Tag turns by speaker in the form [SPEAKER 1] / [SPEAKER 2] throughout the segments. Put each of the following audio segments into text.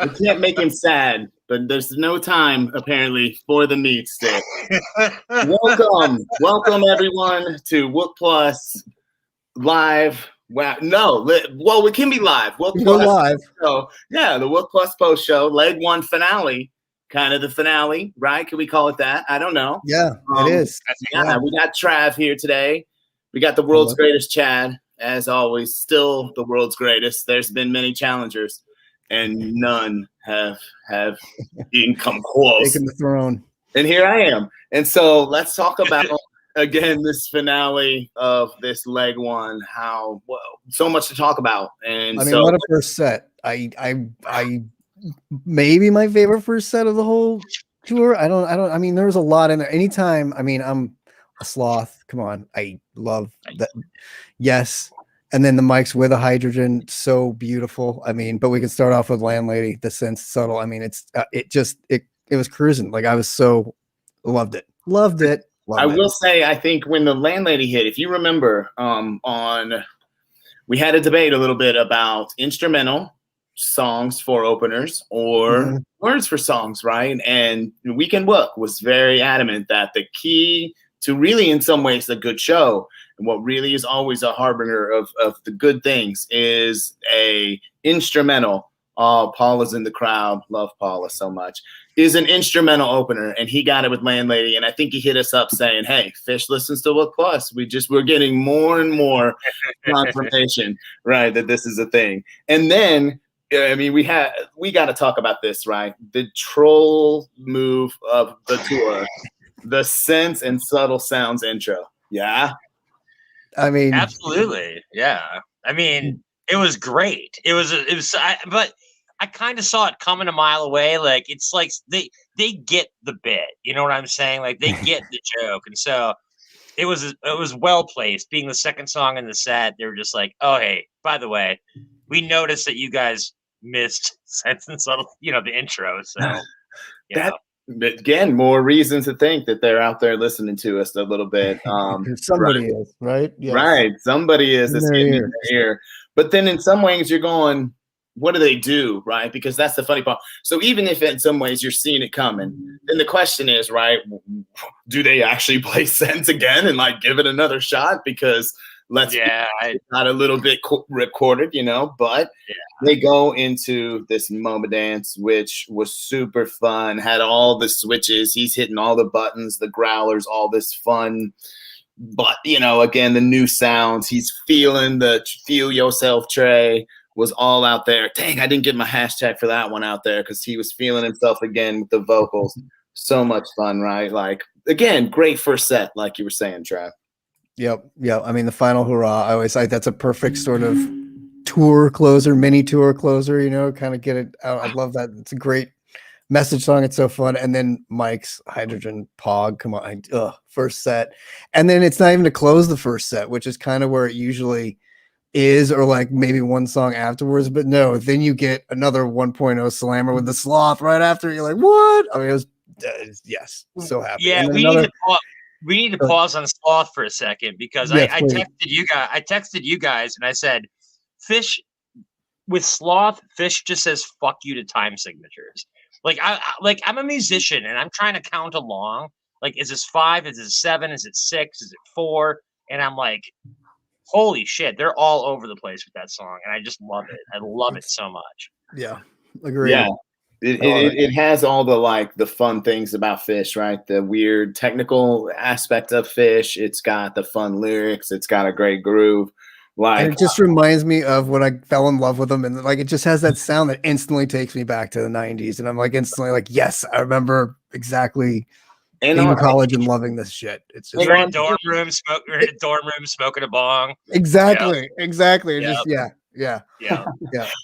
[SPEAKER 1] We can't make him sad, but there's no time apparently for the meat stick. Welcome everyone to Wook Plus live. Wow, no, well, it can be live. Wook
[SPEAKER 2] We
[SPEAKER 1] Plus
[SPEAKER 2] go live.
[SPEAKER 1] show. Yeah, the Wook Plus post show, leg one finale, kind of the finale, right? Can we call it that? I don't know.
[SPEAKER 2] Yeah, it is.
[SPEAKER 1] Yeah, we got Trav here today. We got the world's greatest Chad, as always, still the world's greatest. There's been many challengers, and none have even come close.
[SPEAKER 2] Taking the throne.
[SPEAKER 1] And here I am. And so let's talk about again this finale of this leg one. How so much to talk about. And
[SPEAKER 2] I mean, what a first set. I maybe my favorite first set of the whole tour. I mean, there was a lot in there. Anytime, I mean, I'm a sloth. Come on. I love that. Yes. And then the mics with a hydrogen, so beautiful. I mean, but we could start off with Landlady, the synth subtle. I mean, it was cruising. Like I was so loved it.
[SPEAKER 1] I will say, I think when the Landlady hit, if you remember, we had a debate a little bit about instrumental songs for openers or words for songs, right? And Weekend Wook was very adamant that the key to really, in some ways, a good show, and what really is always a harbinger of the good things, is a instrumental. Oh, Paula's in the crowd. Love Paula so much. Is an instrumental opener, and he got it with Landlady. And I think he hit us up saying, "Hey, Phish listens to Wook Plus. We're getting more and more confirmation, right, that this is a thing." And then, I mean, we got to talk about this, right? The troll move of the tour, the Sense and Subtle Sounds intro. Yeah,
[SPEAKER 2] I mean,
[SPEAKER 3] absolutely, yeah. I mean, it was great. But I kind of saw it coming a mile away. Like it's like they get the bit. You know what I'm saying? Like they get the joke, and so it was well placed. Being the second song in the set, they were just like, "Oh, hey, by the way, we noticed that you guys missed Sense and Subtle, the intro." So
[SPEAKER 1] again, more reason to think that they're out there listening to us a little bit.
[SPEAKER 2] Somebody is, right?
[SPEAKER 1] Yes. Right. Somebody is in their ear. But then in some ways you're going, what do they do, right? Because that's the funny part. So even if in some ways you're seeing it coming, then the question is, right, do they actually play Sense again and like give it another shot? Because it's not a little bit recorded, but they go into this moment dance, which was super fun, had all the switches. He's hitting all the buttons, the growlers, all this fun. But, again, the new sounds, he's feeling the Feel Yourself Trey was all out there. Dang, I didn't get my hashtag for that one out there because he was feeling himself again with the vocals. So much fun, right? Like, again, great first set, like you were saying, Trav.
[SPEAKER 2] Yep. I mean, the final hurrah, I always say that's a perfect sort of tour closer, mini tour closer, kind of get it out. I love that. It's a great message song. It's so fun. And then Mike's Hydrogen Pog, come on, first set. And then it's not even to close the first set, which is kind of where it usually is, or like maybe one song afterwards. But no, then you get another 1.0 slammer with the sloth right after. You're like, what? I mean, it was, yes, so happy.
[SPEAKER 3] Yeah, we need to pause on Sloth for a second because I texted you guys. I texted you guys and I said, Phish with Sloth, Phish just says "fuck you" to time signatures. Like I'm a musician and I'm trying to count along. Like, is this 5? Is it 7? Is it 6? Is it 4? And I'm like, holy shit, they're all over the place with that song, and I just love it. I love it so much.
[SPEAKER 2] Yeah, agree.
[SPEAKER 1] Yeah. It has all the fun things about Phish, right? The weird technical aspect of Phish. It's got the fun lyrics. It's got a great groove.
[SPEAKER 2] And it just reminds me of when I fell in love with them, and like it just has that sound that instantly takes me back to the 90s, and I'm like instantly like, yes, I remember exactly being in college and loving this shit. It's just
[SPEAKER 3] we're in a dorm room smoking a bong.
[SPEAKER 2] Exactly. Just yeah.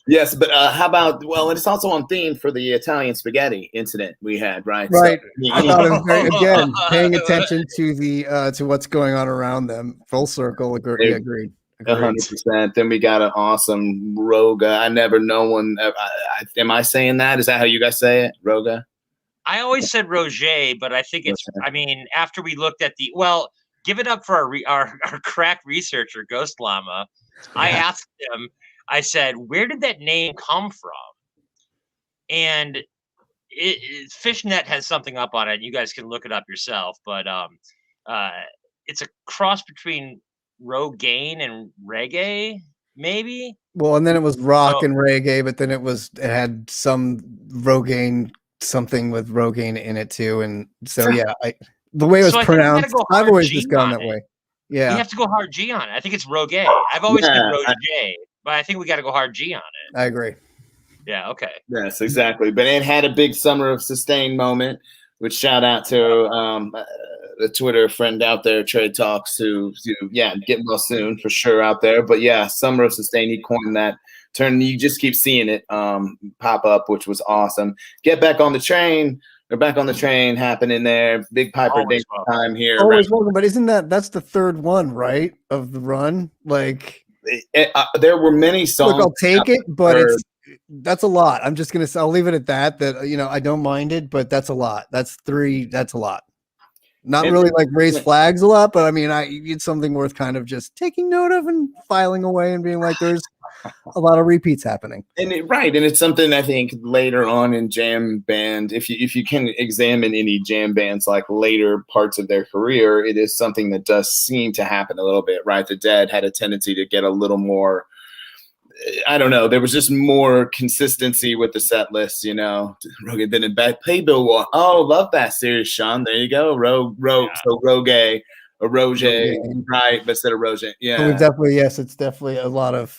[SPEAKER 1] Yes, but how about, well, it's also on theme for the Italian spaghetti incident we had, right?
[SPEAKER 2] Right. So, I thought it was very, again, paying attention to the to what's going on around them. Full circle. Agreed.
[SPEAKER 1] 100%. Then we got an awesome Roga. I never know one. Am I saying that? Is that how you guys say it? Roga?
[SPEAKER 3] I always said Roger, but I think it's, I mean, after we looked at give it up for our crack researcher, Ghost Llama. Yeah. I asked him, I said, where did that name come from? And Fishnet has something up on it. You guys can look it up yourself, but it's a cross between Rogaine and reggae, maybe.
[SPEAKER 2] Well, and then it was rock and reggae, but then it had some Rogaine, something with Rogaine in it too, and so yeah, the way it was pronounced, I've always just gone that way. Yeah,
[SPEAKER 3] we have to go hard G on it. I think it's Rogaine. I've always said Rogaine, but I think we got to go hard G on it.
[SPEAKER 2] I agree.
[SPEAKER 3] Yeah. Okay.
[SPEAKER 1] Yes, exactly. But it had a big Summer of Sustain moment, which shout out to the Twitter friend out there, Trade Talks, who getting well soon for sure out there. But yeah, Summer of Sustain, he coined that term. You just keep seeing it pop up, which was awesome. Get back on the train. They're back on the train happening there. Big Piper Dance time here.
[SPEAKER 2] Always welcome. But isn't that's the third one, right, of the run? Like
[SPEAKER 1] there were many songs.
[SPEAKER 2] Look, I'll take it, but that's a lot. I'll leave it at that. I don't mind it, but that's a lot. That's 3. That's a lot. Not really like raise flags a lot, but I mean, it's something worth kind of just taking note of and filing away and being like, there's a lot of repeats happening.
[SPEAKER 1] And it's something I think later on in jam band, if you can examine any jam bands like later parts of their career, it is something that does seem to happen a little bit, right? The Dead had a tendency to get a little more, I don't know. There was just more consistency with the set list, Rogaine been in back playbill. Oh, love that series, Sean. There you go. So Rogaine or Roger, right? But instead of Roger, yeah.
[SPEAKER 2] It's definitely a lot of,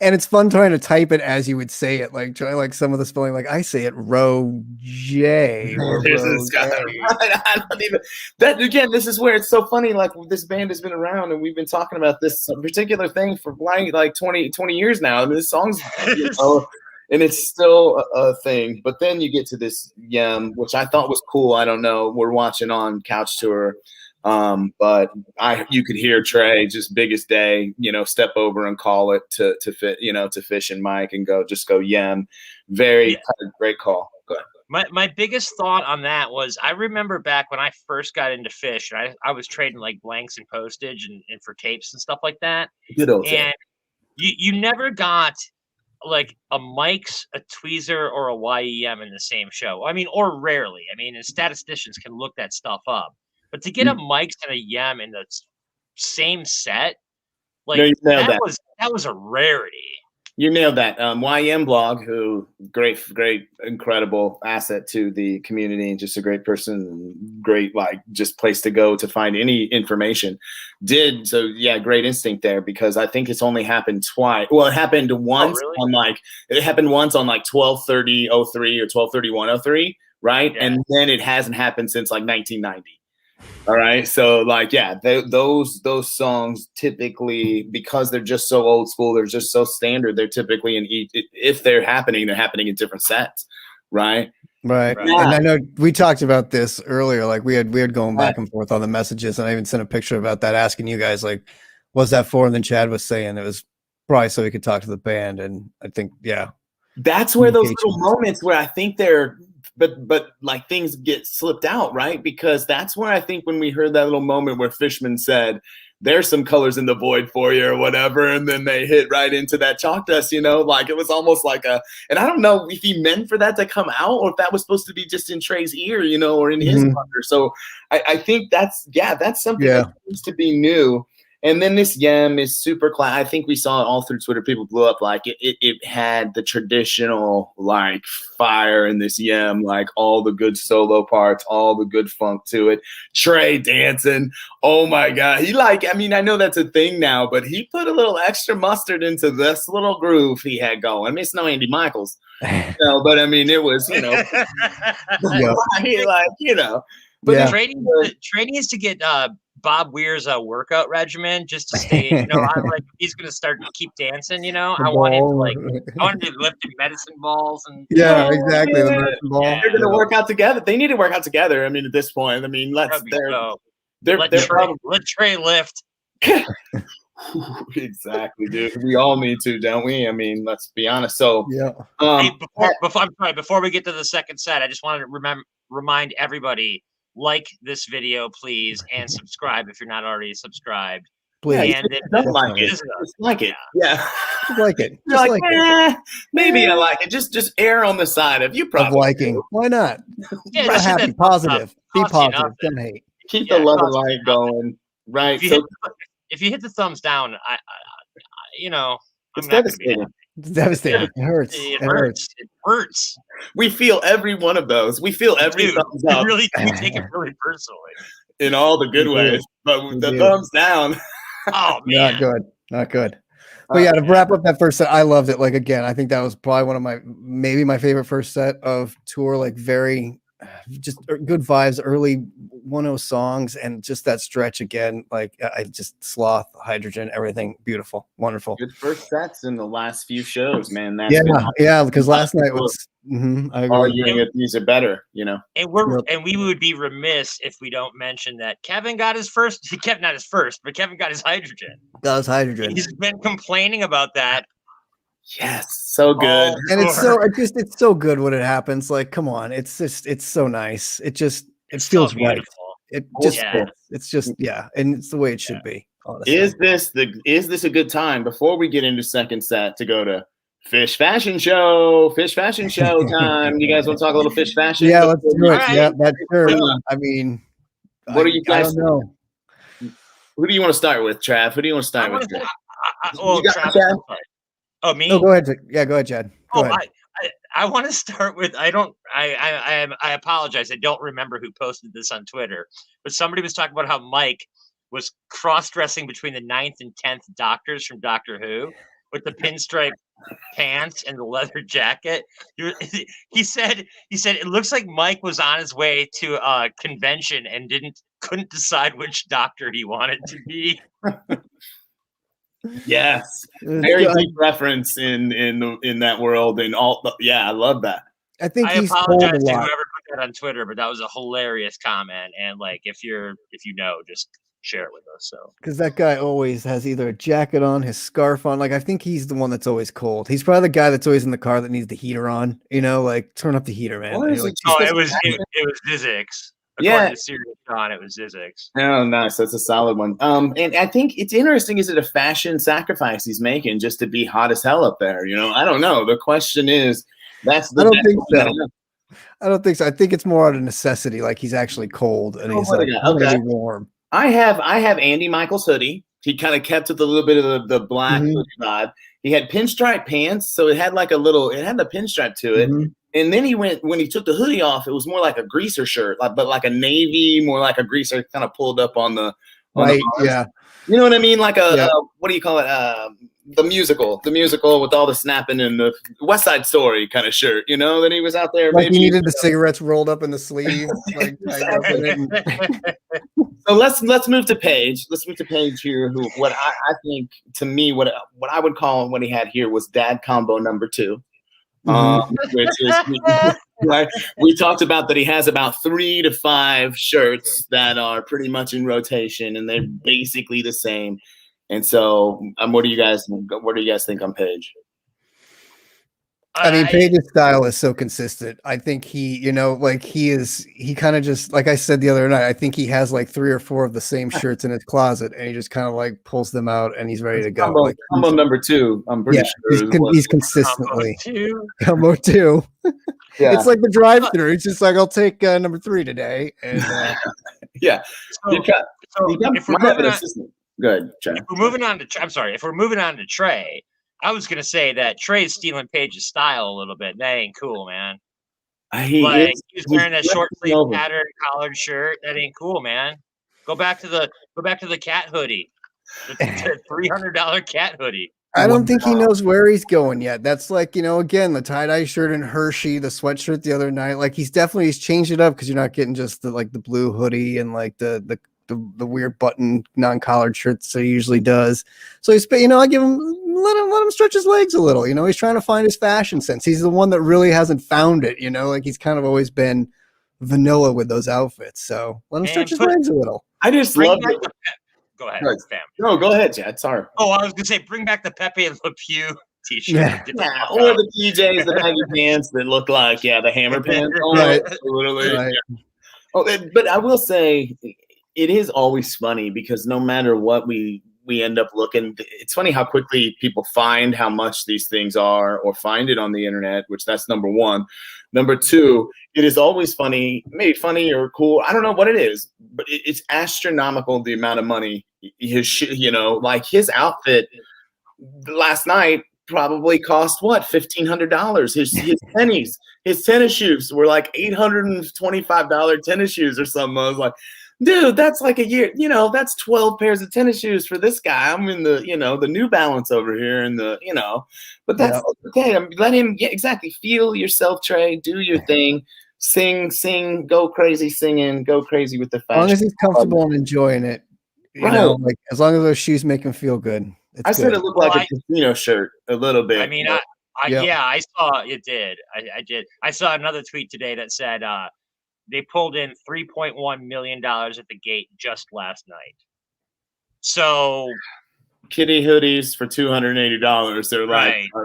[SPEAKER 2] and it's fun trying to type it as you would say it. Like try some of the spelling. Like I say it, J.
[SPEAKER 1] I don't even. That again, this is where it's so funny. Like this band has been around, and we've been talking about this particular thing for like 20 years now. I mean, this song's, and it's still a thing. But then you get to this Yem, which I thought was cool. I don't know. We're watching on Couch Tour. But you could hear Trey just biggest day, step over and call it to fit, to Phish and Mike and go Yem. Very great call. Go ahead.
[SPEAKER 3] My biggest thought on that was I remember back when I first got into Phish, and I was trading like blanks and postage and for tapes and stuff like that.
[SPEAKER 1] Good old
[SPEAKER 3] and you never got like a Mike's, a Tweezer, or a YEM in the same show. I mean, or rarely. I mean, and statisticians can look that stuff up. But to get a Mike's and a Yem in the same set, like that was a rarity.
[SPEAKER 1] You nailed that. YM blog, who great, incredible asset to the community and just a great person, great just place to go to find any information. Great instinct there because I think it's only happened twice. Well, it happened once on 12/30/03 or 12/31/03, right? Yeah. And then it hasn't happened since 1990. All right. So those songs typically, because they're just so old school, they're just so standard. They're typically if they're happening in different sets. Right.
[SPEAKER 2] Right. Yeah. And I know we talked about this earlier. Like we had going back and forth on the messages, and I even sent a picture about that, asking you guys what's that for? And then Chad was saying it was probably so he could talk to the band. And I think,
[SPEAKER 1] that's where those little moments where I think they're, but like things get slipped out, right? Because that's where I think when we heard that little moment where Fishman said, there's some colors in the void for you or whatever, and then they hit right into that chalk dust, it was almost like and I don't know if he meant for that to come out or if that was supposed to be just in Trey's ear, or in his thunder. So I think that's something that needs to be new. And then this Yem is super class. I think we saw it all through Twitter. People blew up it had the traditional fire in this Yem, all the good solo parts, all the good funk to it. Trey dancing. Oh my God. I know that's a thing now, but he put a little extra mustard into this little groove he had going. I mean, it's no Andy Michaels, but I mean, it was, But
[SPEAKER 3] training is to get Bob Weir's workout regimen just to stay. He's gonna start to keep dancing. I want him to lift medicine balls and
[SPEAKER 2] exactly. The medicine ball.
[SPEAKER 1] They're gonna work out together. They need to work out together. I mean, at this point, let
[SPEAKER 3] Trey lift.
[SPEAKER 1] Exactly, dude. We all need to, don't we? I mean, let's be honest. So
[SPEAKER 3] before we get to the second set, I just wanted to remind everybody like this video, please, and subscribe if you're not already subscribed.
[SPEAKER 2] Please.
[SPEAKER 3] And
[SPEAKER 1] don't like it. Just like it. Yeah.
[SPEAKER 2] Just like it.
[SPEAKER 1] Just like it. Maybe I like it. Just err on the side of you probably
[SPEAKER 2] of liking.
[SPEAKER 1] do.
[SPEAKER 2] Why not?
[SPEAKER 3] Yeah,
[SPEAKER 2] happy, positive. Be positive. Don't hate.
[SPEAKER 1] Keep the love and light going. Right.
[SPEAKER 3] If you hit the thumbs down,
[SPEAKER 1] it's devastating.
[SPEAKER 2] It's devastating. It hurts.
[SPEAKER 3] It hurts.
[SPEAKER 1] We feel every one of those. We feel every thumbs up.
[SPEAKER 3] We take it really personally.
[SPEAKER 1] In all the good ways. But the thumbs down.
[SPEAKER 3] Oh man.
[SPEAKER 2] Not good. But yeah, to wrap up that first set, I loved it. Like again, I think that was probably one of maybe my favorite first set of tour. Like very just good vibes, early 1-0 songs, and just that stretch again. Like I just Sloth, Hydrogen, everything beautiful, wonderful.
[SPEAKER 1] Good first sets in the last few shows, man.
[SPEAKER 2] Because last night was
[SPEAKER 1] arguing that these are better,
[SPEAKER 3] And we would be remiss if we don't mention that Kevin got his first. Not his first, but Kevin got his Hydrogen.
[SPEAKER 2] Got his Hydrogen.
[SPEAKER 3] He's been complaining about that.
[SPEAKER 1] Yes, so good.
[SPEAKER 2] And it's so good when it happens. Like, come on, it's so nice. It feels right. It's just and it's the way it should be. Honestly.
[SPEAKER 1] Is this a good time before we get into second set to go to Phish fashion show time? You guys want to talk a little Phish fashion?
[SPEAKER 2] Yeah, let's do it. Right. Yeah, that's sure. I mean,
[SPEAKER 1] what are you guys?
[SPEAKER 2] I don't know.
[SPEAKER 1] Who do you want to start with, Trav? Who do you want to start with?
[SPEAKER 3] Trav. Oh, me?
[SPEAKER 2] No, go ahead. Yeah, go ahead, Chad. Go ahead.
[SPEAKER 3] I want to start with. I apologize. I don't remember who posted this on Twitter, but somebody was talking about how Mike was cross-dressing between the 9th and 10th Doctors from Doctor Who with the pinstripe pants and the leather jacket. He said it looks like Mike was on his way to a convention and couldn't decide which doctor he wanted to be.
[SPEAKER 1] Yes, very deep reference in that world and all. I love that.
[SPEAKER 2] I think
[SPEAKER 3] I apologize to whoever put that on Twitter, but that was a hilarious comment. And like, if you just share it with us. So
[SPEAKER 2] because that guy always has either a jacket on, his scarf on. Like I think he's the one that's always cold. He's probably the guy that's always in the car that needs the heater on. Like turn up the heater, man.
[SPEAKER 3] It was Zizix. According to Sirius John, it was Zizix.
[SPEAKER 1] Oh, nice. That's a solid one. And I think it's interesting. Is it a fashion sacrifice he's making just to be hot as hell up there? I don't know. The question is, I don't think so. I think it's more out of necessity. Like he's actually cold and he's really warm.
[SPEAKER 2] I
[SPEAKER 1] have Andy Michaels hoodie. He kind of kept with a little bit of the black vibe. He had pinstripe pants, so it had the pinstripe to it. Mm-hmm. And then when he took the hoodie off, it was more like a greaser shirt, but like a navy, more like a greaser, kind of pulled up on the
[SPEAKER 2] right. Yeah,
[SPEAKER 1] you know what I mean? Like what do you call it? The musical with all the snapping and the West Side Story kind of shirt. Then he was out there.
[SPEAKER 2] Like he needed the cigarettes rolled up in the sleeve.
[SPEAKER 1] So let's move to Paige. Let's move to Paige here. Who what I think to me what I would call what he had here was dad combo number 2. Which is right. We talked about that he has about 3 to 5 shirts that are pretty much in rotation, and they're basically the same. And so, what do you guys think on Paige?
[SPEAKER 2] I mean, Paige's style is so consistent. I think he kind of just, like I said the other night, I think he has like 3 or 4 of the same shirts in his closet, and he just kind of like pulls them out and he's ready to go.
[SPEAKER 1] Combo number 2, I'm pretty sure.
[SPEAKER 2] He's consistently. Combo 2. Yeah. It's like the drive-through. It's just like, I'll take number 3 today. And
[SPEAKER 1] yeah. Good.
[SPEAKER 3] If we're moving on to Trey, I was gonna say that Trey's stealing Paige's style a little bit. That ain't cool, man. He's wearing that short sleeve patterned collared shirt. That ain't cool, man. Go back to the cat hoodie, the $300 cat hoodie.
[SPEAKER 2] I don't think he knows where he's going yet. That's like, again, the tie-dye shirt and Hershey, the sweatshirt the other night. Like he's changed it up because you're not getting just the blue hoodie and like the weird button non-collared shirts that he usually does. So he's, I give him, let him stretch his legs a little. He's trying to find his fashion sense. He's the one that really hasn't found it. Like he's kind of always been vanilla with those outfits. So let him stretch his legs a little.
[SPEAKER 1] I just love it.
[SPEAKER 3] Go ahead, Sam.
[SPEAKER 1] No, go ahead, Chad. Sorry.
[SPEAKER 3] Oh, I was gonna say, bring back the Pepe and Le Pew t-shirt.
[SPEAKER 1] Yeah, or the PJs, the baggy pants that look like the hammer pants.
[SPEAKER 2] Right.
[SPEAKER 1] Literally.
[SPEAKER 2] Right.
[SPEAKER 1] But I will say it is always funny because no matter what we end up looking, it's funny how quickly people find how much these things are or find it on the internet, which that's number one. Number two, it is always funny, maybe funny or cool. I don't know what it is, but it's astronomical the amount of money like his outfit last night probably cost what, $1,500. His tennis shoes were like $825 tennis shoes or something. I was like, dude, that's like a year, that's 12 pairs of tennis shoes for this guy. I'm in the, the New Balance over here and but that's okay. Let him exactly feel yourself, Trey, do your thing, sing, go crazy singing, go crazy with the fashion.
[SPEAKER 2] As long as he's comfortable and enjoying it, like as long as those shoes make him feel good.
[SPEAKER 1] I said it looked like a casino shirt a little bit.
[SPEAKER 3] I mean, I saw it did. I did. I saw another tweet today that said they pulled in $3.1 million at the gate just last night. So
[SPEAKER 1] kitty hoodies for $280. They're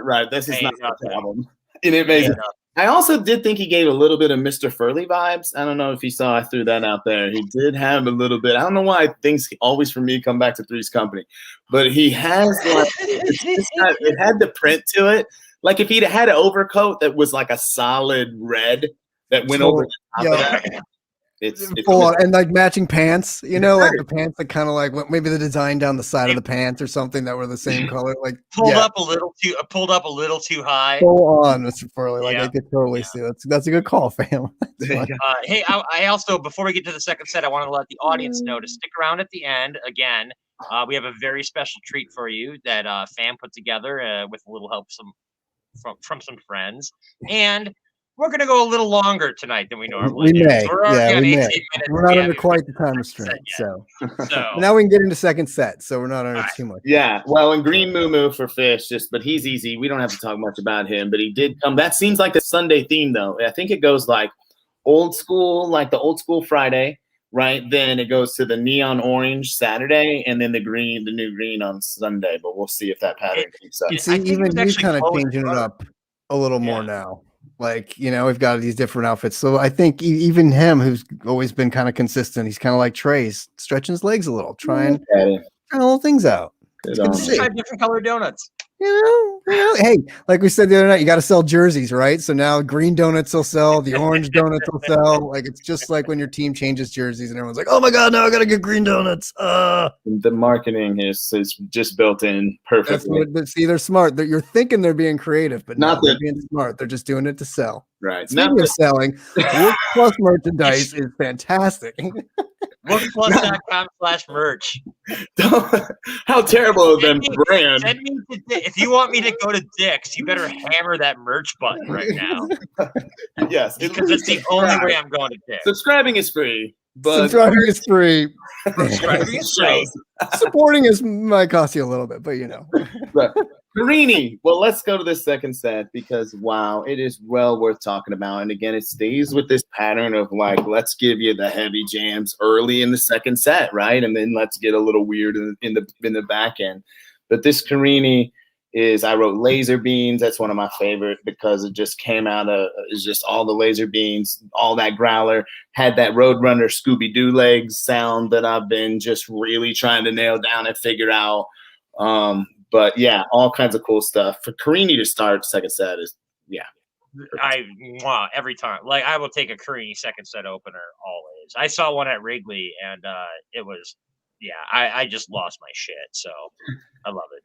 [SPEAKER 1] right. This is not the problem. And it makes I also did think he gave a little bit of Mr. Furley vibes. I don't know if you saw, I threw that out there. He did have a little bit. I don't know why things always for me come back to Three's Company, but he has it had the print to it. Like if he'd had an overcoat that was like a solid red that went over the top of that. It's
[SPEAKER 2] full on, and like matching pants, like the pants that kind of like maybe the design down the side of the pants or something that were the same color, like
[SPEAKER 3] pulled up a little too high.
[SPEAKER 2] Full on, Mr. Furley. Like I could totally see that's a good call, fam.
[SPEAKER 3] Hey, I also, before we get to the second set, I want to let the audience know to stick around at the end. Again, we have a very special treat for you that Fam put together with a little help from some friends, and we're going to go a little longer tonight than we normally do.
[SPEAKER 2] We're not under quite the time restraint. So now we can get into second set. So we're not under too much.
[SPEAKER 1] Yeah. Well, and Green Moo for Phish, but he's easy. We don't have to talk much about him, but he did come. That seems like the Sunday theme, though. I think it goes like old school, like the old school Friday, right? Then it goes to the neon orange Saturday, and then the new green on Sunday. But we'll see if that pattern keeps up.
[SPEAKER 2] See, even you kind of changing it up a little more now. Like, we've got these different outfits. So I think even him, who's always been kind of consistent, he's kind of like Trey's, stretching his legs a little, trying little things out.
[SPEAKER 3] Try different colored donuts.
[SPEAKER 2] Hey, like we said the other night, you got to sell jerseys, right? So now green donuts will sell, the orange donuts will sell. Like it's just like when your team changes jerseys and everyone's like, "Oh my god, now I got to get green donuts."
[SPEAKER 1] The marketing is just built in perfectly.
[SPEAKER 2] See, they're smart. You're thinking they're being creative, but not they're being smart. They're just doing it to sell.
[SPEAKER 1] Right.
[SPEAKER 2] Speaking of selling, Wook Plus merchandise is fantastic.
[SPEAKER 3] WookPlus.com/merch.
[SPEAKER 1] How terrible of them brand.
[SPEAKER 3] Send me if you want me to go to Dick's, you better hammer that merch button right now.
[SPEAKER 1] Yes,
[SPEAKER 3] because it's the only way I'm going to Dick's.
[SPEAKER 1] Subscribing is free. But
[SPEAKER 2] subscribing is free.
[SPEAKER 3] Subscribing is free.
[SPEAKER 2] Supporting might cost you a little bit, but
[SPEAKER 1] Right. Carini. Well, let's go to the second set because wow, it is well worth talking about. And again, it stays with this pattern of like, let's give you the heavy jams early in the second set, right? And then let's get a little weird in the back end. But this Carini I wrote Laser Beans. That's one of my favorite because it just came out of it's just all the laser beans, all that growler, had that Roadrunner Scooby-Doo legs sound that I've been just really trying to nail down and figure out. But yeah, all kinds of cool stuff. For Carini to start second set is
[SPEAKER 3] every time. Like I will take a Carini second set opener always. I saw one at Wrigley and it was I just lost my shit. So I love it.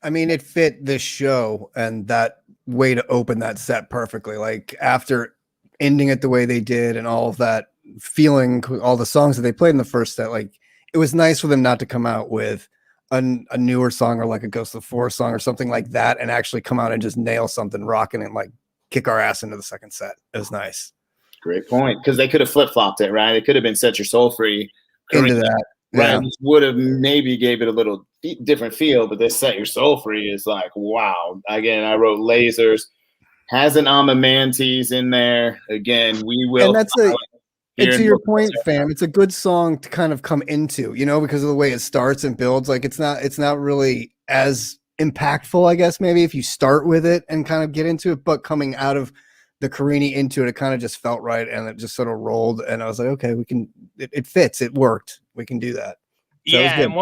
[SPEAKER 2] I mean, it fit this show and that way to open that set perfectly. Like after ending it the way they did and all of that feeling, all the songs that they played in the first set, like it was nice for them not to come out with a newer song or like a Ghost of the Forest song or something like that and actually come out and just nail something rocking and like kick our ass into the second set. It was nice.
[SPEAKER 1] Great point. Because they could have flip-flopped it, right? It could have been Set Your Soul Free.
[SPEAKER 2] Into that.
[SPEAKER 1] Right. Which would have maybe gave it a little different feel, but this Set Your Soul Free is like, wow. Again, I wrote Lasers. Has an Amamantes in there. Again, we will.
[SPEAKER 2] And that's and to your point, fam, it's a good song to kind of come into, because of the way it starts and builds. Like it's not really as impactful, I guess, maybe if you start with it and kind of get into it, but coming out of the Carini into it, it kind of just felt right, and it just sort of rolled. And I was like, okay, we can. It fits. It worked. We can do that. So
[SPEAKER 3] yeah, and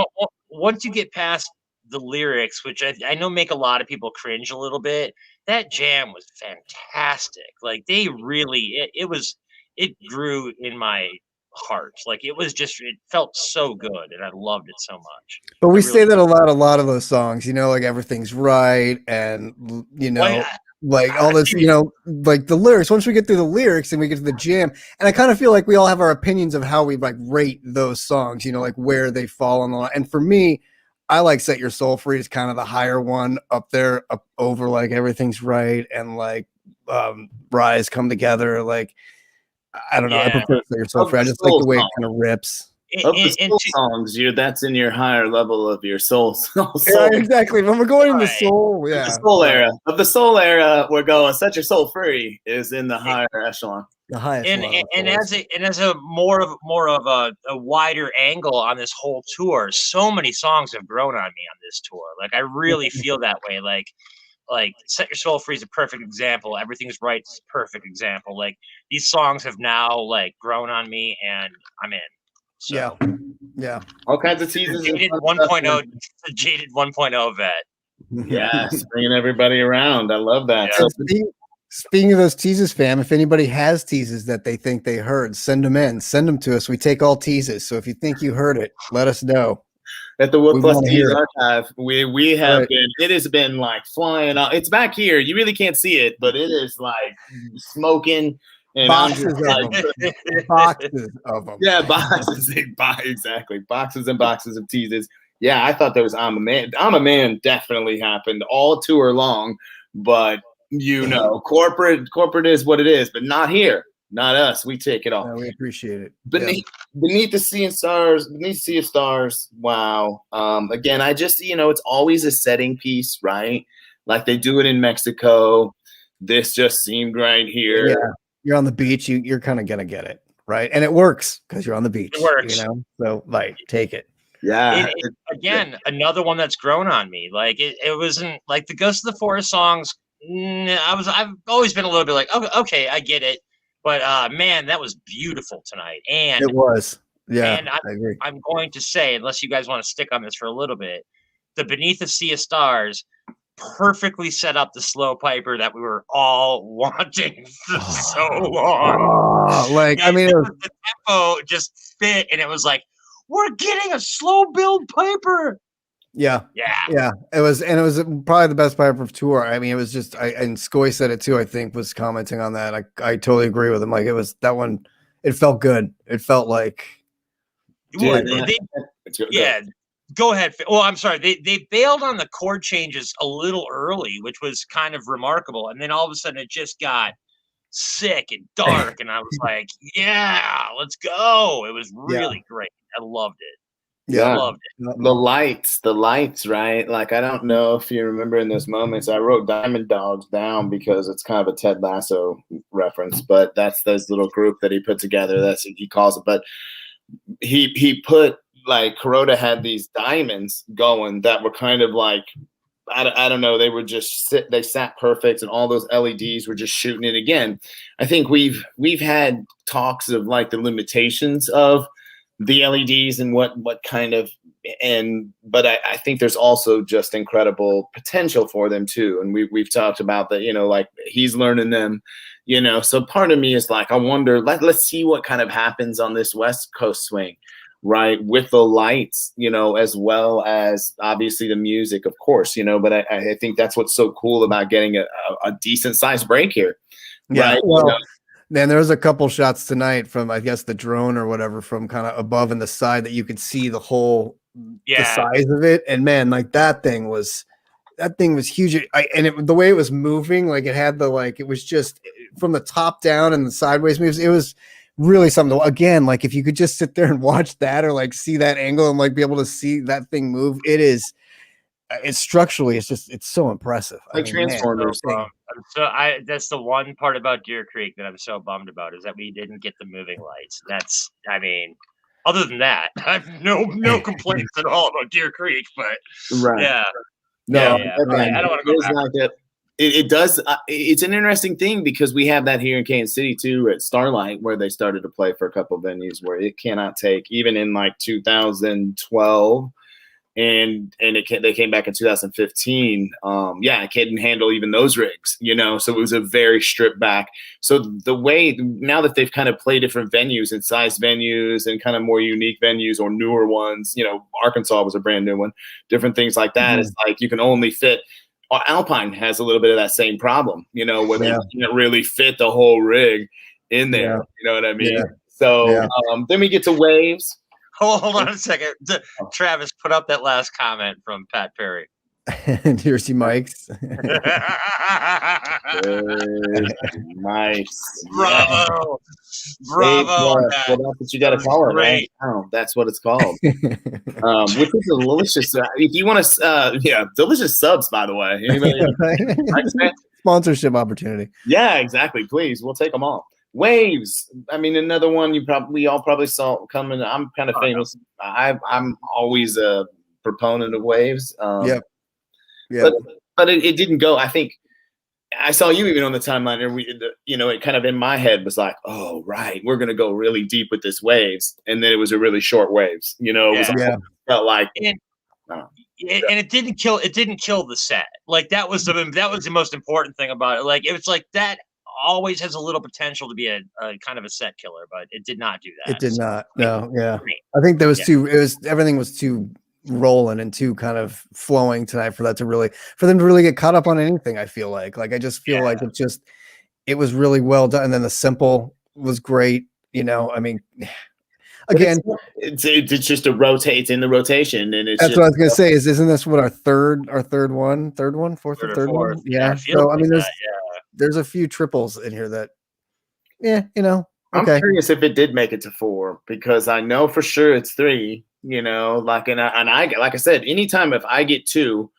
[SPEAKER 3] once you get past the lyrics, which I know make a lot of people cringe a little bit, that jam was fantastic. Like they really, it grew in my heart. Like it felt so good, and I loved it so much.
[SPEAKER 2] But we say that a lot of those songs, like Everything's Right, and like all this, like the lyrics. Once we get through the lyrics and we get to the jam, and I kind of feel like we all have our opinions of how we like rate those songs, like where they fall on the line. And for me, I like Set Your Soul Free is kind of the higher one up there, up over like Everything's Right and like Rise Come Together. Like I don't know, I prefer Set Your Soul Free. I just like the way it kind of rips.
[SPEAKER 1] Of the soul songs, that's in your higher level of your soul.
[SPEAKER 2] Yeah, exactly. When we're going in the soul,
[SPEAKER 1] of the soul era, we're going Set Your Soul Free is in the higher echelon.
[SPEAKER 2] The highest
[SPEAKER 3] and as a more of a wider angle on this whole tour, so many songs have grown on me on this tour. Like I really feel that way. Like Set Your Soul Free is a perfect example. Everything's Right is a perfect example. Like these songs have now like grown on me, and I'm in. So,
[SPEAKER 2] yeah.
[SPEAKER 1] All kinds of teasers.
[SPEAKER 3] Jaded 1.0, the Jaded 1.0 vet.
[SPEAKER 1] Yes, bringing everybody around. I love that.
[SPEAKER 3] Yeah.
[SPEAKER 1] So,
[SPEAKER 2] speaking of those teases, fam, if anybody has teases that they think they heard, send them in. Send them to us. We take all teases. So if you think you heard it, let us know.
[SPEAKER 1] At the Wook Plus Tease Archive, we have been. It has been like flying out. It's back here. You really can't see it, but it is like smoking. And
[SPEAKER 2] boxes of them.
[SPEAKER 1] Yeah, boxes. Exactly. Boxes and boxes of teases. Yeah, I thought there was I'm a Man. I'm a Man definitely happened all tour long, but corporate is what it is, but not here. Not us. We take it all.
[SPEAKER 2] No, we appreciate it.
[SPEAKER 1] Beneath the Sea of Stars. Wow. Again, I just, it's always a setting piece, right? Like they do it in Mexico. This just seemed right here.
[SPEAKER 2] Yeah. You're on the beach, you're kind of gonna get it, right? And it works because you're on the beach.
[SPEAKER 3] It works,
[SPEAKER 2] So like, take it.
[SPEAKER 1] Yeah.
[SPEAKER 3] Again, another one that's grown on me. Like it wasn't like the Ghost of the Forest songs. I've always been a little bit like, okay, I get it, but man, that was beautiful tonight. And
[SPEAKER 2] it was, yeah.
[SPEAKER 3] And
[SPEAKER 2] I agree.
[SPEAKER 3] I'm going to say, unless you guys want to stick on this for a little bit, the Beneath the Sea of Stars perfectly set up the slow piper that we were all wanting for so long.
[SPEAKER 2] The
[SPEAKER 3] tempo just fit, and it was like, we're getting a slow build piper.
[SPEAKER 2] Yeah. It was probably the best piper of tour. I mean, it was just, and Skoy said it too. I think was commenting on that. I totally agree with him. Like it was that one. It felt good. It felt like.
[SPEAKER 3] Go ahead. Well, I'm sorry. They bailed on the chord changes a little early, which was kind of remarkable. And then all of a sudden it just got sick and dark. And I was like, yeah, let's go. It was really great. I loved it.
[SPEAKER 1] Yeah.
[SPEAKER 3] I loved it.
[SPEAKER 1] The lights, right? Like, I don't know if you remember in those moments, I wrote Diamond Dogs down because it's kind of a Ted Lasso reference, but that's this little group that he put together. That's what he calls it. But he put, like, Kuroda had these diamonds going that were kind of like, I don't know, they sat perfect, and all those LEDs were just shooting it again. I think we've had talks of like the limitations of the LEDs and what kind of, but I think there's also just incredible potential for them too. And we've talked about that, like he's learning them, so part of me is like, I wonder, let's see what kind of happens on this West Coast swing. Right, with the lights, as well as obviously the music, of course, but I think that's what's so cool about getting a decent sized break here.
[SPEAKER 2] Yeah,
[SPEAKER 1] right?
[SPEAKER 2] Well, then there was a couple shots tonight from, I guess, the drone or whatever from kind of above and the side that you could see the whole the size of it, and man, like that thing was huge. The way it was moving, like it had it was just from the top down and the sideways moves. It was really something to, again, like if you could just sit there and watch that or like see that angle and like be able to see that thing move, it's structurally, it's so impressive.
[SPEAKER 1] Like Transformers.
[SPEAKER 3] That's the one part about Deer Creek that I'm so bummed about, is that we didn't get the moving lights. Other than that, I have no complaints at all about Deer Creek, but
[SPEAKER 1] right.
[SPEAKER 3] yeah.
[SPEAKER 1] No,
[SPEAKER 3] I don't want to go back.
[SPEAKER 1] it does. It's an interesting thing because we have that here in Kansas City too at Starlight, where they started to play for a couple of venues where it cannot take, even in like 2012. And they came back in 2015. It couldn't handle even those rigs, so it was a very stripped back. So the way now that they've kind of played different venues and size venues and kind of more unique venues or newer ones, Arkansas was a brand new one, different things like that. It's like you can only fit. Alpine has a little bit of that same problem, where they can't really fit the whole rig in there.
[SPEAKER 2] Yeah.
[SPEAKER 1] You know what I mean?
[SPEAKER 2] Yeah.
[SPEAKER 1] So then we get to Waves.
[SPEAKER 3] Hold on a second. Travis, put up that last comment from Pat Perry.
[SPEAKER 2] Here's your mics.
[SPEAKER 1] Nice.
[SPEAKER 3] Bravo. Bravo.
[SPEAKER 1] Well, that's what you got to call it. Right? Oh, that's what it's called. Which is delicious. If you want to, delicious subs, by the way. Anybody?
[SPEAKER 2] Sponsorship opportunity.
[SPEAKER 1] Yeah, exactly. Please, we'll take them all. Waves. I mean, another one we all probably saw coming. I'm kind of famous. I'm always a proponent of Waves. But it didn't go. I think I saw you even on the timeline, and it kind of in my head was like, oh right, we're gonna go really deep with this Waves, and then it was a really short Waves. Felt like.
[SPEAKER 3] And it didn't kill the set. Like that was the most important thing about it. Like it was like that. Always has a little potential to be a kind of a set killer, but it did not do that.
[SPEAKER 2] It did not. No, yeah. I think there was everything was too rolling and too kind of flowing tonight for them to really get caught up on anything. I feel like I just feel like it was really well done. And then the simple was great. I mean, again,
[SPEAKER 1] it's just a rotate in the rotation, and
[SPEAKER 2] that's what I was gonna say. Isn't this what our third one, fourth or third one? Yeah. So I mean, there's a few triples in here that, okay.
[SPEAKER 1] I'm curious if it did make it to 4 because I know for sure it's 3. And I like I said, anytime if I get 2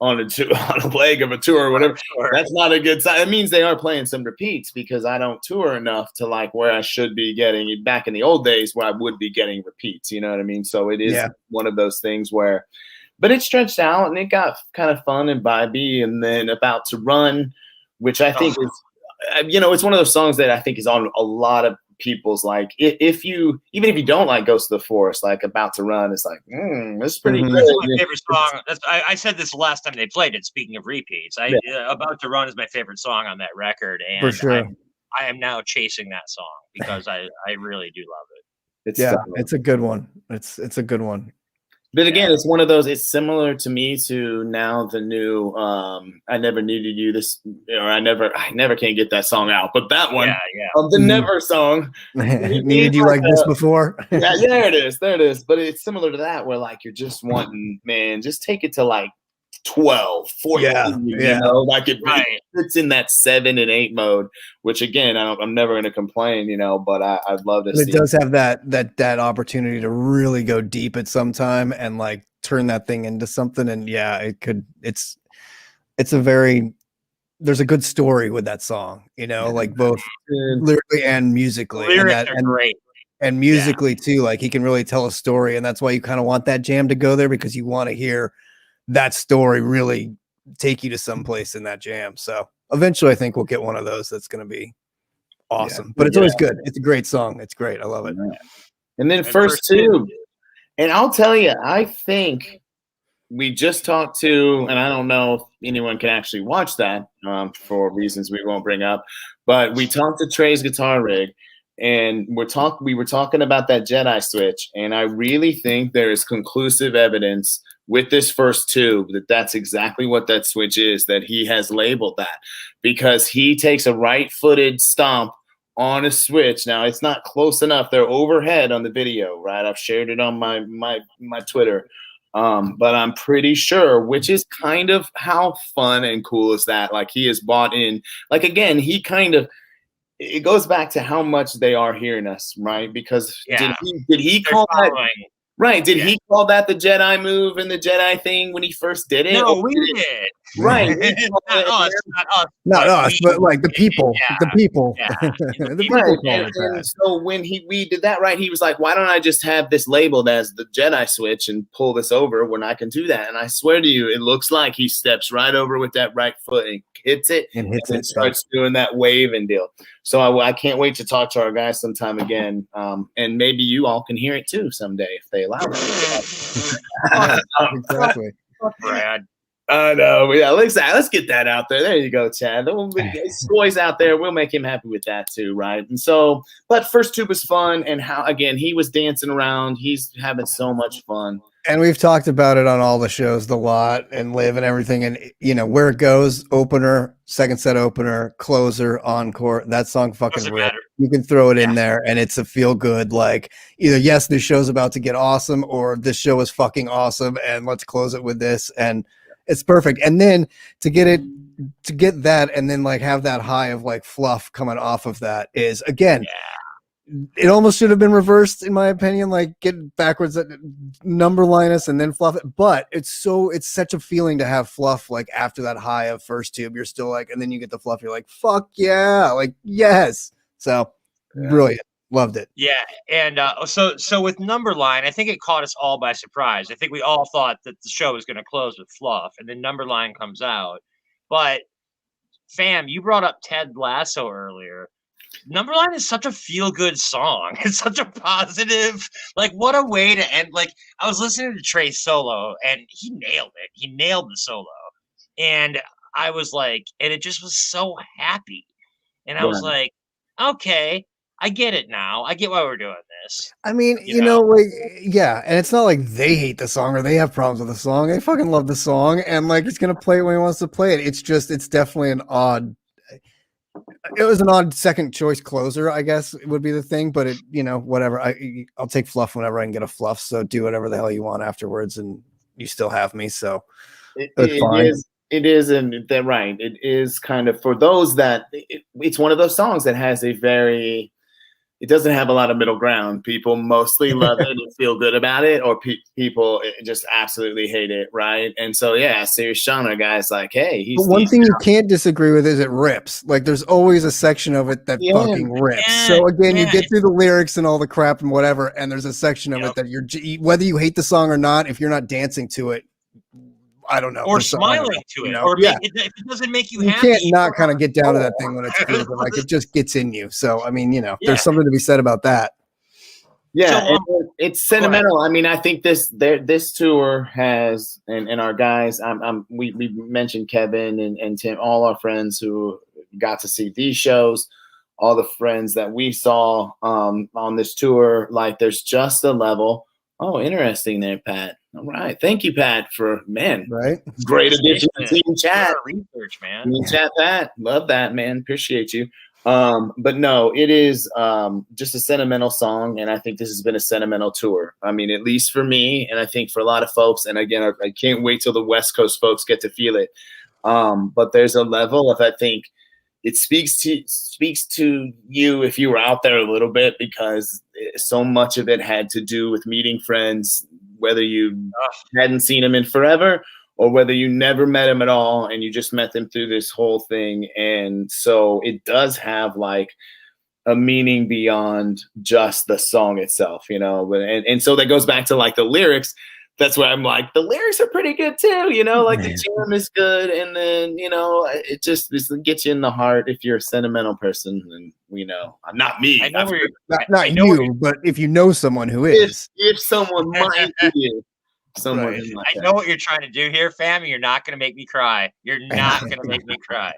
[SPEAKER 1] on a leg of a tour or whatever, that's not a good sign. It means they are playing some repeats because I don't tour enough to like where I should be getting back in the old days where I would be getting repeats. You know what I mean? So it is one of those things where, but it stretched out and it got kind of fun and vibey, and then About to Run, which I think is, it's one of those songs that I think is on a lot of people's, like, even if you don't like Ghost of the Forest, like About to Run, it's like, this is pretty good.
[SPEAKER 3] That's my favorite song. I said this the last time they played it, speaking of repeats. About to Run is my favorite song on that record, and
[SPEAKER 2] for sure.
[SPEAKER 3] I am now chasing that song because I really do love it.
[SPEAKER 2] It's a good one. It's a good one.
[SPEAKER 1] But again, it's one of those. It's similar to me to now the new "I Never Needed You." I never can't get that song out. But that one, the Never song,
[SPEAKER 2] needed you like this before.
[SPEAKER 1] Yeah, there it is. But it's similar to that, where like you're just wanting, man, just take it to like 12, 14, like it fits in that 7 and 8 mode, which again, I'm never going to complain, but I'd love to see.
[SPEAKER 2] It does have that opportunity to really go deep at some time and like turn that thing into something. And there's a good story with that song, like both lyrically and musically.
[SPEAKER 3] Lyrics are great.
[SPEAKER 2] And musically too, like he can really tell a story, and that's why you kind of want that jam to go there, because you want to hear that story really take you to someplace in that jam. So eventually I think we'll get one of those that's going to be awesome, but it's always good. It's a great song. It's great. I love it.
[SPEAKER 1] And then first two, and I'll tell you, I think we just talked to, and I don't know if anyone can actually watch that for reasons we won't bring up, but we talked to Trey's guitar rig, and we were talking about that Jedi switch, and I really think there is conclusive evidence with this first two that's exactly what that switch is, that he has labeled that, because he takes a right-footed stomp on a switch. Now it's not close enough. They're overhead on the video, right? I've shared it on my Twitter. But I'm pretty sure, which is kind of how fun and cool is that? Like he has bought in, like, again, it goes back to how much they are hearing us, right? Because did he call that? Right. Did he call that the Jedi move and the Jedi thing when he first did it?
[SPEAKER 3] No, we did.
[SPEAKER 1] Right.
[SPEAKER 2] Not us, but like the people. The people. The people
[SPEAKER 1] right.
[SPEAKER 2] call it that.
[SPEAKER 1] And so when we did that right, he was like, why don't I just have this labeled as the Jedi switch and pull this over when I can do that? And I swear to you, it looks like he steps right over with that right foot and hits it and then starts doing that wave and deal. So I can't wait to talk to our guys sometime again. And maybe you all can hear it too someday if they allow it.
[SPEAKER 2] Exactly.
[SPEAKER 3] Brad.
[SPEAKER 1] I know. Yeah, let's get that out there. There you go, Chad. Boys out there, we'll make him happy with that too, right? And so, but first tube was fun, and how again he was dancing around. He's having so much fun.
[SPEAKER 2] And we've talked about it on all the shows, the lot and live and everything. And you know where it goes: opener, second set opener, closer, encore. That song fucking rips. You can throw it in there, and it's a feel good. Like either yes, this show's about to get awesome, or this show is fucking awesome, and let's close it with this. And it's perfect. And then to get that and then like have that high of like fluff coming off of that is again, it almost should have been reversed in my opinion, like get backwards at number linus and then fluff it. But it's such a feeling to have fluff like after that high of first tube, you're still like, and then you get the fluff, you're like, fuck yeah, like yes. So brilliant. Loved it.
[SPEAKER 3] Yeah, and so with Numberline, I think it caught us all by surprise. I think we all thought that the show was going to close with fluff, and then Numberline comes out. But fam, you brought up Ted Lasso earlier. Numberline is such a feel-good song. It's such a positive, like what a way to end. Like I was listening to Trey's solo, and he nailed it. He nailed the solo, and I was like, and it just was so happy, and I was like, okay. I get it now. I get why we're doing this.
[SPEAKER 2] I mean, you know, like, yeah. And it's not like they hate the song or they have problems with the song. They fucking love the song. And like, it's going to play it when he wants to play it. It's definitely it was an odd second choice closer, I guess it would be the thing, but it, you know, whatever. I'll take fluff whenever I can get a fluff. So do whatever the hell you want afterwards. And you still have me. So
[SPEAKER 1] it is, and they're right. It is kind of for those that it's one of those songs that has it doesn't have a lot of middle ground. People mostly love it and feel good about it, or people just absolutely hate it, right? And so, Serious Shauna guy's like, hey.
[SPEAKER 2] But one thing you can't disagree with is it rips. Like, there's always a section of it that fucking rips. So, again, you get through the lyrics and all the crap and whatever, and there's a section of it that whether you hate the song or not, if you're not dancing to it, I don't know.
[SPEAKER 3] Or smiling to it. Or if it doesn't make you
[SPEAKER 2] happy. You can't not kind of get down to that thing when it's good. Like, it just gets in you. So, I mean, you know, there's something to be said about that.
[SPEAKER 1] Yeah, so, it's sentimental. I mean, I think this tour has, and our guys, we mentioned Kevin and Tim, all our friends who got to see these shows, all the friends that we saw on this tour. Like, there's just a level. Oh, interesting there, Pat. All right. Thank you, Pat, for, great addition to Team Chat.
[SPEAKER 3] Research, man.
[SPEAKER 1] Team Chat, Pat. Love that, man. Appreciate you. But no, it is just a sentimental song, and I think this has been a sentimental tour. I mean, at least for me, and I think for a lot of folks, and again, I can't wait till the West Coast folks get to feel it. But there's a level of, I think, it speaks to you if you were out there a little bit, because so much of it had to do with meeting friends, whether you hadn't seen them in forever or whether you never met them at all and you just met them through this whole thing. And so it does have like a meaning beyond just the song itself, you know. And so that goes back to like the lyrics. That's where I'm like, the lyrics are pretty good too, you know, like the jam is good. And then, you know, it gets you in the heart if you're a sentimental person. And, you know, not me.
[SPEAKER 2] Not you, but if you know someone who is.
[SPEAKER 1] If someone might be. Someone
[SPEAKER 3] I know what you're trying to do here, fam. You're not going to make me cry. You're not going to make me cry.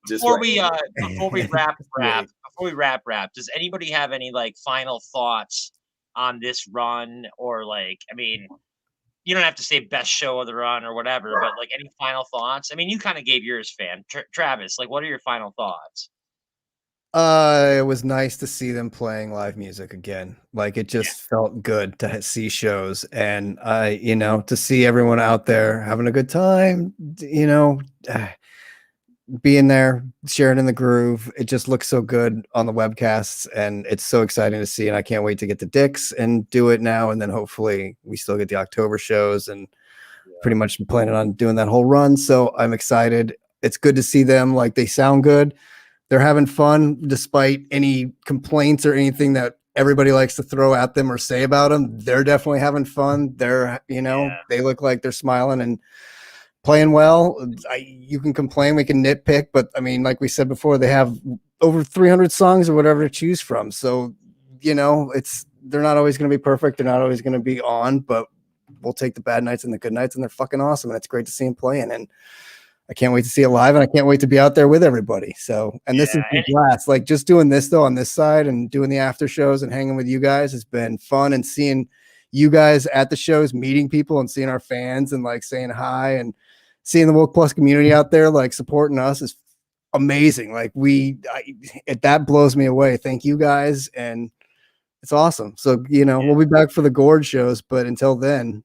[SPEAKER 3] Before we wrap, does anybody have any like final thoughts on this run, or like, I mean, you don't have to say best show of the run or whatever, but like any final thoughts? I mean, you kind of gave yours, fam. Travis, like, what are your final thoughts?
[SPEAKER 2] It was nice to see them playing live music again. Like, it just felt good to see shows, and to see everyone out there having a good time, you know, being there, sharing in the groove. It just looks so good on the webcasts, and it's so exciting to see. And I can't wait to get to Dick's and do it now. And then hopefully we still get the October shows, and pretty much planning on doing that whole run. So I'm excited. It's good to see them. Like, they sound good. They're having fun despite any complaints or anything that everybody likes to throw at them or say about them. They're definitely having fun. They're, they look like they're smiling and playing well. You can complain, we can nitpick, but I mean, like we said before, they have over 300 songs or whatever to choose from. So, they're not always going to be perfect. They're not always going to be on, but we'll take the bad nights and the good nights, and they're fucking awesome. And it's great to see them playing. And I can't wait to see it live, and I can't wait to be out there with everybody. So, and this is a blast. Like, just doing this though on this side and doing the after shows and hanging with you guys has been fun, and seeing you guys at the shows, meeting people and seeing our fans and like saying hi and seeing the Woke Plus community out there, like supporting us is amazing. Like that blows me away. Thank you guys. And it's awesome. So, we'll be back for the Gorge shows, but until then,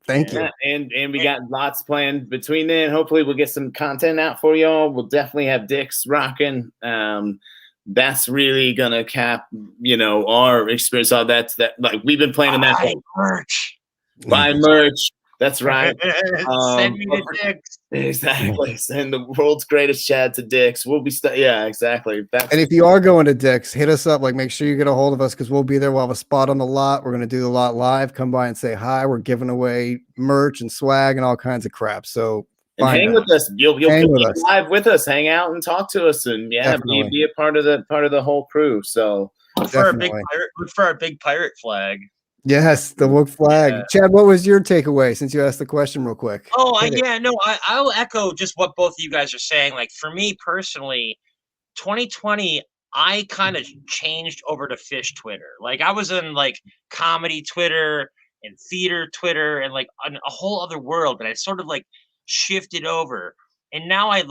[SPEAKER 2] thank you.
[SPEAKER 1] And we got lots planned between then. Hopefully we'll get some content out for y'all. We'll definitely have Dick's rocking. That's really gonna cap, our experience. All that like we've been planning that. Buy merch. That's right.
[SPEAKER 3] Send me to Dick's.
[SPEAKER 1] Exactly. Send the world's greatest Chad to Dick's. We'll be yeah, exactly.
[SPEAKER 2] And if you are going to Dick's, hit us up. Like, make sure you get a hold of us, because we'll be there. We'll have a spot on the lot. We're going to do the lot live. Come by and say hi. We're giving away merch and swag and all kinds of crap. So
[SPEAKER 1] hang with us. You'll be live with us. Hang out and talk to us, and be a part of the whole crew. So
[SPEAKER 3] look for our big pirate flag.
[SPEAKER 2] Yes, the Wook flag. Yeah. Chad, what was your takeaway, since you asked the question real quick?
[SPEAKER 3] I'll echo just what both of you guys are saying. Like, for me personally, 2020, I kind of changed over to Phish Twitter. Like, I was in like comedy Twitter and theater Twitter and like a whole other world, but I sort of like shifted over. And now I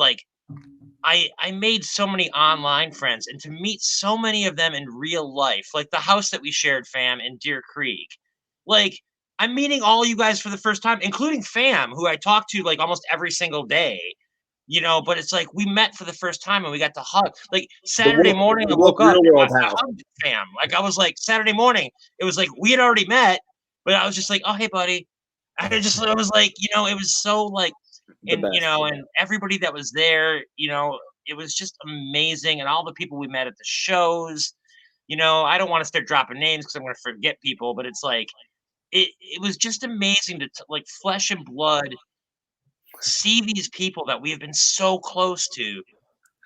[SPEAKER 3] made so many online friends, and to meet so many of them in real life, like the house that we shared, fam, in Deer Creek. Like, I'm meeting all you guys for the first time, including fam, who I talk to like almost every single day, but it's like we met for the first time and we got to hug. Like, Saturday morning, I woke up and I hugged fam. Like, I was like, Saturday morning, it was like we had already met, but I was just like, oh, hey, buddy. I was like, it was so like, and and everybody that was there, it was just amazing, and all the people we met at the shows. I don't want to start dropping names because I'm going to forget people, but it's like it was just amazing to like flesh and blood see these people that we have been so close to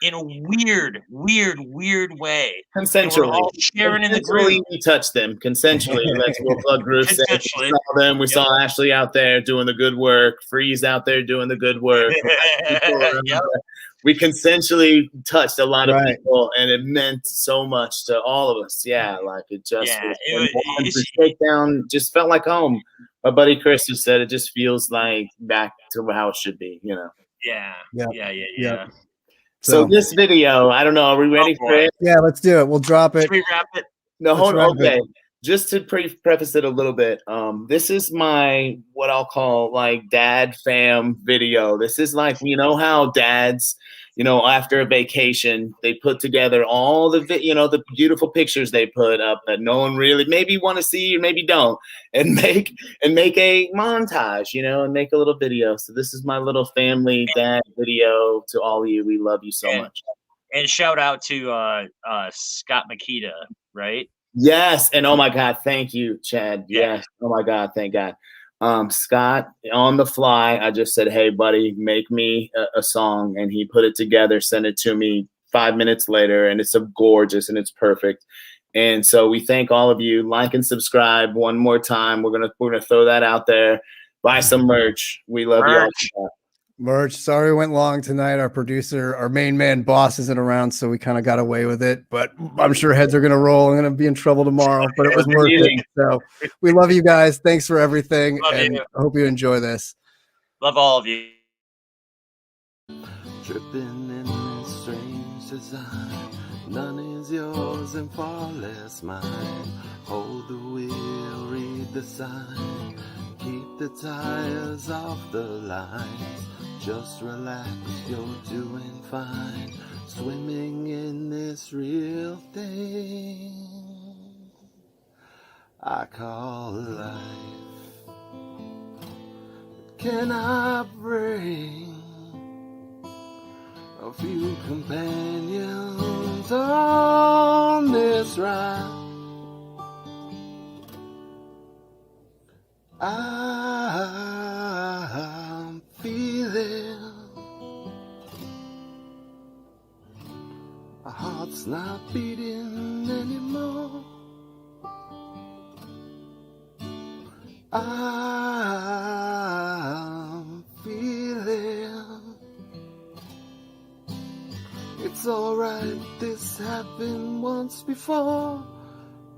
[SPEAKER 3] in a weird way.
[SPEAKER 1] Consensually.
[SPEAKER 3] We're all sharing in the group.
[SPEAKER 1] We touched them consensually. Let's go plug groups. We saw them. We saw Ashley out there doing the good work. Freeze out there doing the good work. We consensually touched a lot of people, and it meant so much to all of us. Yeah, like it just the shakedown just felt like home. My buddy Chris just said it just feels like back to how it should be.
[SPEAKER 3] Yeah.
[SPEAKER 1] So this video, I don't know. Are we ready for it?
[SPEAKER 2] Yeah, let's do it. We'll drop it.
[SPEAKER 3] Should we wrap it?
[SPEAKER 1] No, hold on. Okay. Just to preface it a little bit, this is my what I'll call like dad fam video. This is like, how dads, after a vacation, they put together all the the beautiful pictures they put up that no one really maybe want to see or maybe don't, and make a montage, and make a little video. So this is my little family dad video to all of you. We love you so much.
[SPEAKER 3] And shout out to Scott Makita, right?
[SPEAKER 1] Yes, and oh my God, thank you, Chad. Yes, oh my God, thank God. Scott, on the fly, I just said, hey, buddy, make me a song, and he put it together, sent it to me 5 minutes later, and it's gorgeous and it's perfect. And so we thank all of you. Like and subscribe one more time. We're gonna throw that out there. Buy some merch. We love you all.
[SPEAKER 2] Merch. Sorry we went long tonight. Our producer, our main man boss isn't around, so we kind of got away with it. But I'm sure heads are going to roll. I'm going to be in trouble tomorrow, but it was worth it. So we love you guys. Thanks for everything. I hope you enjoy this.
[SPEAKER 3] Love all of you.
[SPEAKER 4] Tripping in this strange design. None is yours and far less mine. Hold the wheel, read the sign. Keep the tires off the lines. Just relax, you're doing fine. Swimming in this real thing I call life. Can I bring a few companions on this ride? I'm feeling my heart's not beating anymore. I'm feeling it's alright, this happened once before.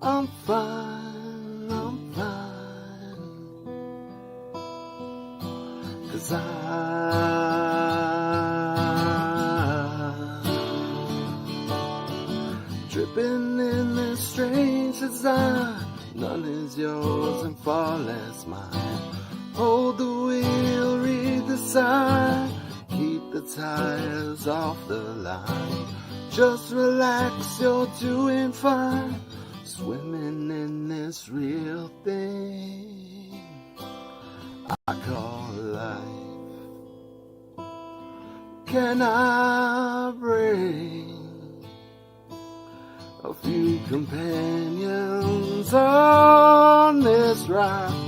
[SPEAKER 4] I'm fine, I'm fine. 'Cause I'm dripping in this strange design. None is yours and far less mine. Hold the wheel, read the sign. Keep the tires off the line. Just relax, you're doing fine. Swimming in this real thing I call life. Can I bring a few companions on this ride?